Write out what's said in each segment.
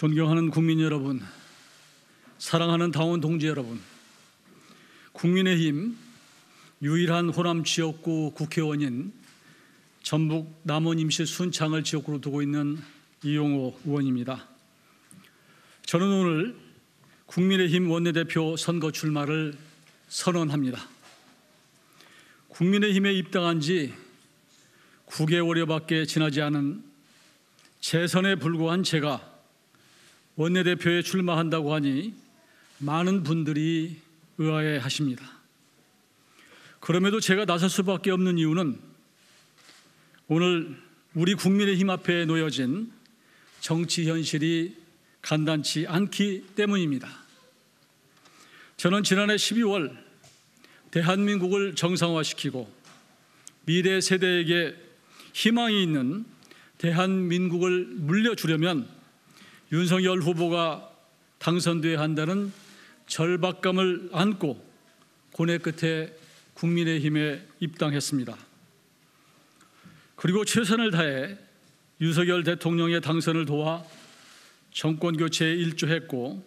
존경하는 국민 여러분, 사랑하는 당원 동지 여러분, 국민의힘 유일한 호남 지역구 국회의원인 전북 남원 임시 순창을 지역구로 두고 있는 이용호 의원입니다. 저는 오늘 국민의힘 원내대표 선거 출마를 선언합니다. 국민의힘에 입당한 지 9개월여밖에 지나지 않은 재선에 불과한 제가 원내대표에 출마한다고 하니 많은 분들이 의아해 하십니다. 그럼에도 제가 나설 수밖에 없는 이유는 오늘 우리 국민의힘 앞에 놓여진 정치 현실이 간단치 않기 때문입니다. 저는 지난해 12월 대한민국을 정상화시키고 미래 세대에게 희망이 있는 대한민국을 물려주려면 윤석열 후보가 당선돼야 한다는 절박감을 안고 고뇌 끝에 국민의힘에 입당했습니다. 그리고 최선을 다해 윤석열 대통령의 당선을 도와 정권 교체에 일조했고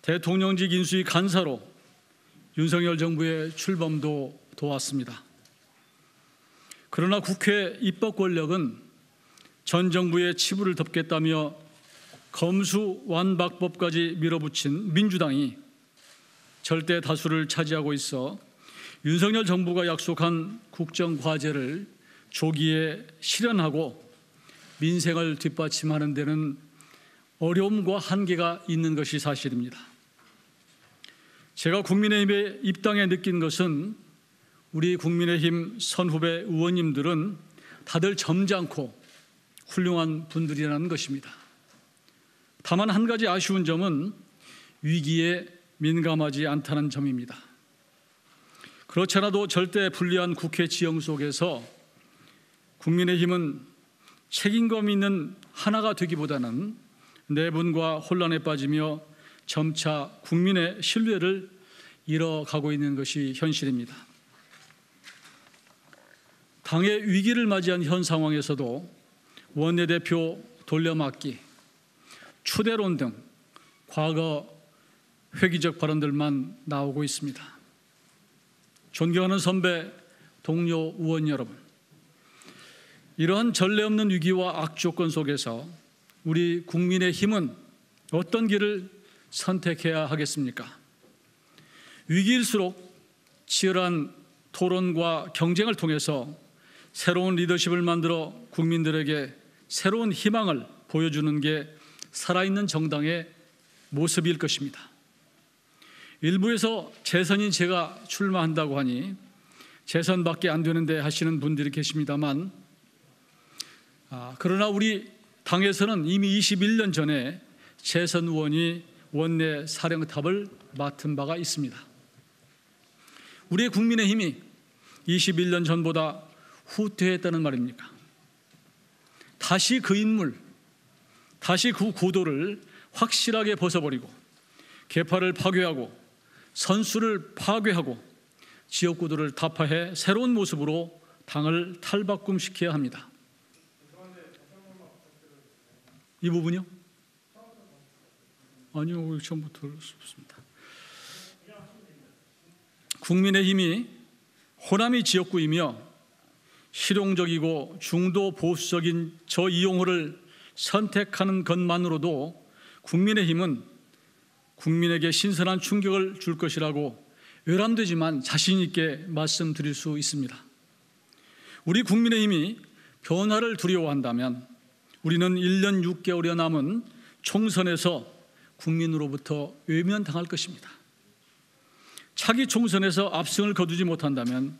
대통령직 인수위 간사로 윤석열 정부의 출범도 도왔습니다. 그러나 국회 입법 권력은 전 정부의 치부를 덮겠다며 검수완박법까지 밀어붙인 민주당이 절대 다수를 차지하고 있어 윤석열 정부가 약속한 국정과제를 조기에 실현하고 민생을 뒷받침하는 데는 어려움과 한계가 있는 것이 사실입니다. 제가 국민의힘에 입당해 느낀 것은 우리 국민의힘 선후배 의원님들은 다들 점잖고 훌륭한 분들이라는 것입니다. 다만 한 가지 아쉬운 점은 위기에 민감하지 않다는 점입니다. 그렇지 않아도 절대 불리한 국회 지형 속에서 국민의힘은 책임감 있는 하나가 되기보다는 내분과 혼란에 빠지며 점차 국민의 신뢰를 잃어가고 있는 것이 현실입니다. 당의 위기를 맞이한 현 상황에서도 원내대표 돌려막기, 추대론 등 과거 회기적 발언들만 나오고 있습니다. 존경하는 선배, 동료 의원 여러분, 이러한 전례 없는 위기와 악조건 속에서 우리 국민의힘은 어떤 길을 선택해야 하겠습니까? 위기일수록 치열한 토론과 경쟁을 통해서 새로운 리더십을 만들어 국민들에게 새로운 희망을 보여주는 게 살아있는 정당의 모습일 것입니다. 일부에서 재선인 제가 출마한다고 하니 재선밖에 안 되는데 하시는 분들이 계십니다만 그러나 우리 당에서는 이미 21년 전에 재선 의원이 원내 사령탑을 맡은 바가 있습니다. 우리의 국민의힘이 21년 전보다 후퇴했다는 말입니까? 다시 그 인물, 다시 그 구도를 확실하게 벗어버리고 계파를 파괴하고 선수를 파괴하고 지역구도를 타파해 새로운 모습으로 당을 탈바꿈시켜야 합니다. 이 부분이요? 아니요, 처음부터 그럴 수 없습니다. 국민의힘이 호남이 지역구이며 실용적이고 중도 보수적인 저 이용호를 선택하는 것만으로도 국민의힘은 국민에게 신선한 충격을 줄 것이라고 외람되지만 자신 있게 말씀드릴 수 있습니다. 우리 국민의힘이 변화를 두려워한다면 우리는 1년 6개월여 남은 총선에서 국민으로부터 외면당할 것입니다. 차기 총선에서 압승을 거두지 못한다면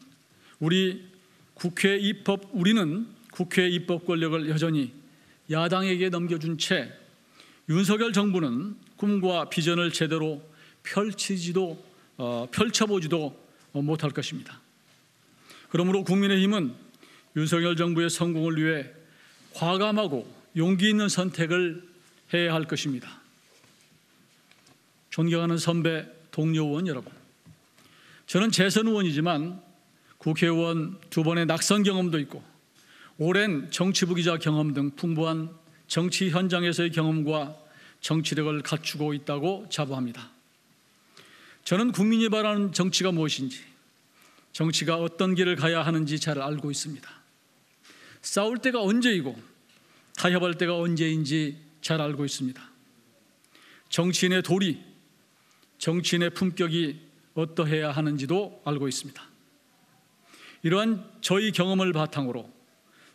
우리는 국회 입법 권력을 여전히 야당에게 넘겨준 채 윤석열 정부는 꿈과 비전을 제대로 펼쳐보지도 못할 것입니다. 그러므로 국민의힘은 윤석열 정부의 성공을 위해 과감하고 용기 있는 선택을 해야 할 것입니다. 존경하는 선배, 동료 의원 여러분, 저는 재선 의원이지만 국회의원 2번의 낙선 경험도 있고 오랜 정치부 기자 경험 등 풍부한 정치 현장에서의 경험과 정치력을 갖추고 있다고 자부합니다. 저는 국민이 바라는 정치가 무엇인지, 정치가 어떤 길을 가야 하는지 잘 알고 있습니다. 싸울 때가 언제이고 타협할 때가 언제인지 잘 알고 있습니다. 정치인의 도리, 정치인의 품격이 어떠해야 하는지도 알고 있습니다. 이러한 저희 경험을 바탕으로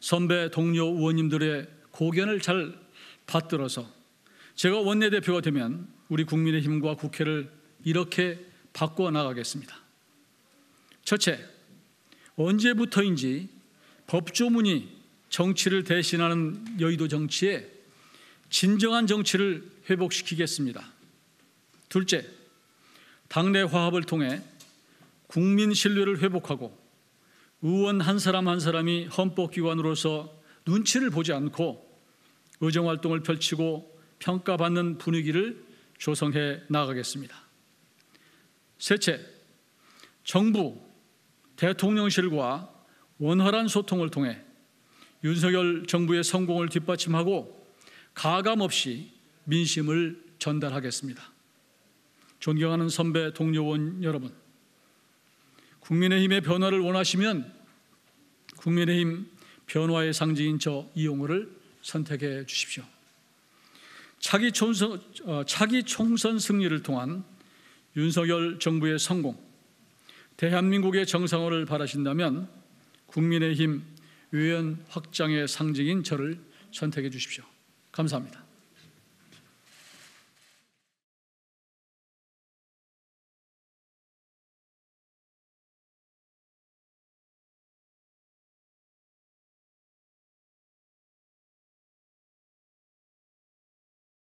선배 동료 의원님들의 고견을 잘 받들어서 제가 원내대표가 되면 우리 국민의힘과 국회를 이렇게 바꿔 나가겠습니다. 첫째, 언제부터인지 법조문이 정치를 대신하는 여의도 정치에 진정한 정치를 회복시키겠습니다. 둘째, 당내 화합을 통해 국민 신뢰를 회복하고 의원 한 사람 한 사람이 헌법기관으로서 눈치를 보지 않고 의정활동을 펼치고 평가받는 분위기를 조성해 나가겠습니다. 셋째, 정부, 대통령실과 원활한 소통을 통해 윤석열 정부의 성공을 뒷받침하고 가감없이 민심을 전달하겠습니다. 존경하는 선배 동료 의원 여러분, 국민의힘의 변화를 원하시면 국민의힘 변화의 상징인 저 이용호를 선택해 주십시오. 차기 총선 승리를 통한 윤석열 정부의 성공, 대한민국의 정상화를 바라신다면 국민의힘 의원 확장의 상징인 저를 선택해 주십시오. 감사합니다.